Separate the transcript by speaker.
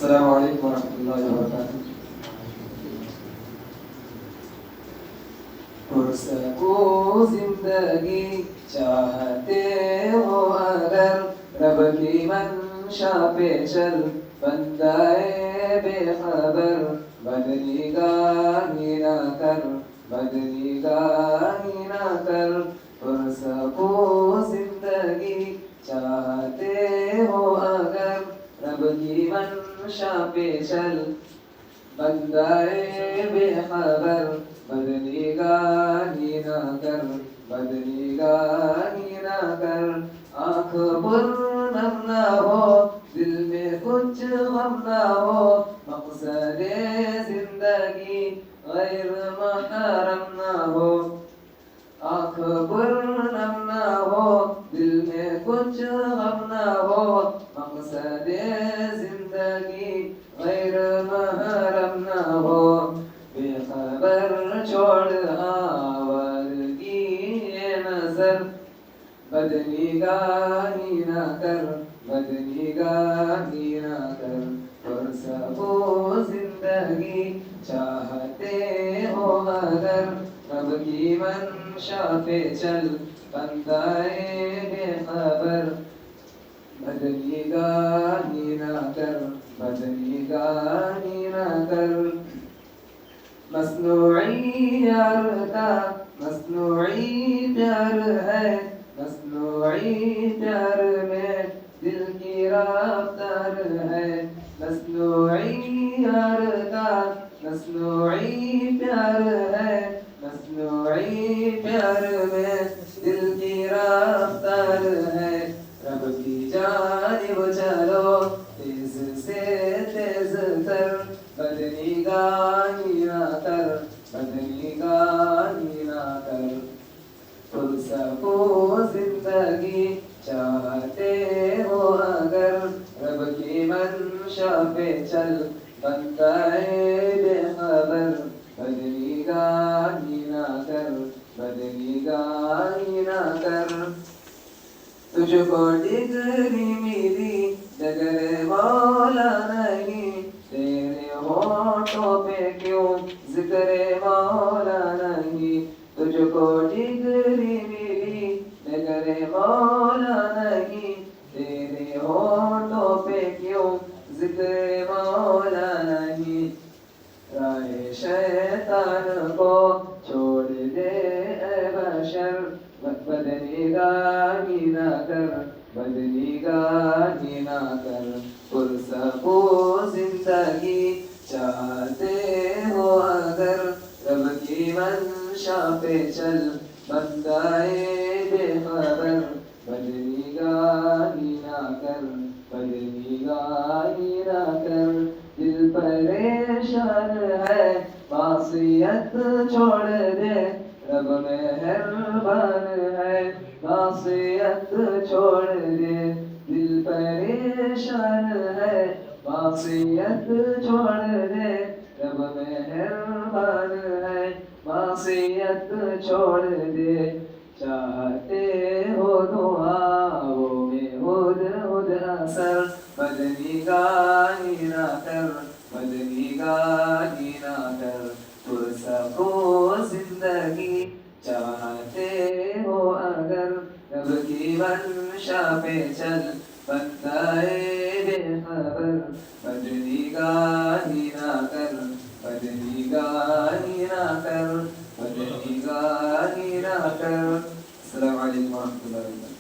Speaker 1: السلام علیکم ورحمۃ اللہ وبرکاتہ۔ پرسکون زندگی چاہتے ہو اگر، رب کی منشا پہ چل بندہ بے خبر، بدنگاہی نہ کر، بدنگاہی نہ کر۔ پرسکون زندگی چاہتے ہو اگر، رب کی منشا پہ چل بندہ بے خبر، بدنگاہی نہ کر، بدنگاہی نہ کر۔ آنکھ پرنم نہ ہو، دل میں کچھ غم نہ ہو، مقصد زندگی غیر محرم نہ ہو۔ آنکھ پرنم نہ ہو، دل میں کچھ غم نہ ہو، مقصد زندگی غیر محرم نہ ہو۔ بے خبر چھوڑ آوارگی یہ نظر، بدنگاہی نہ کر، بدنگاہی نہ کر۔ پرسکون زندگی چاہتے ہو اگر، رب کی منشا پہ چل بندہ بے خبر، بدنگاہی نہ کر، بدنگاہی نہ کر۔ مصنوعی یار کا مصنوعی پیار ہے، مصنوعی پیار میں دل کی رفتار ہے۔ مصنوعی یار کا مصنوعی پیار ہے، مصنوعی پیار میں دل کی رفتار ہے۔ رب کی جانب چلو تیز سے تیز تر، بدنگاہی نہ کر، بدنگاہی نہ کر۔ پرسکون زندگی چاہتے ہو اگر، رب کی منشا پہ چل بندہ بے خبر، بدنگاہی نہ کر، بدنگاہی نہ کر۔ تجھ کو ڈگری ملی ڈگر مولا نہیں، تیرے ہونٹوں پہ کیوں ذکر مولا نہیں۔ تجھ کو ڈگری ملی ڈگر مولا نہیں، تیرے ہونٹوں پہ کیوں ذکر مولا نہیں۔ راہ شیطان کو چھوڑ دے اے بشر، بدنگاہی نہ کر، بدنگاہی نہ کر۔ پرسکون زندگی چاہتے ہو اگر، رب کی منشا پہ چل بندہ بے خبر، بدنگاہی نہ کر، بدنگاہی نہ کر۔ دل پریشان ہے معصیت چھوڑ دے، رب مہربان ہے معصیت چھوڑ دے۔ دل پریشان ہے معصیت چھوڑ دے، رب مہربان ہے معصیت چھوڑ دے۔ چاہتے ہو دعاؤں میں ہد اثر، بدنگاہی نہ کر، بدنگاہی نہ کر۔ پرسکون زندگی چاہتے ہو اگر، رب کی منشا پہ چل بندہ بے خبر، بدنگاہی نہ کر، بدنگاہی نہ کر، بدنگاہی نہ کر۔ السلام علیکم ورحمۃ اللہ وبرکاتہ۔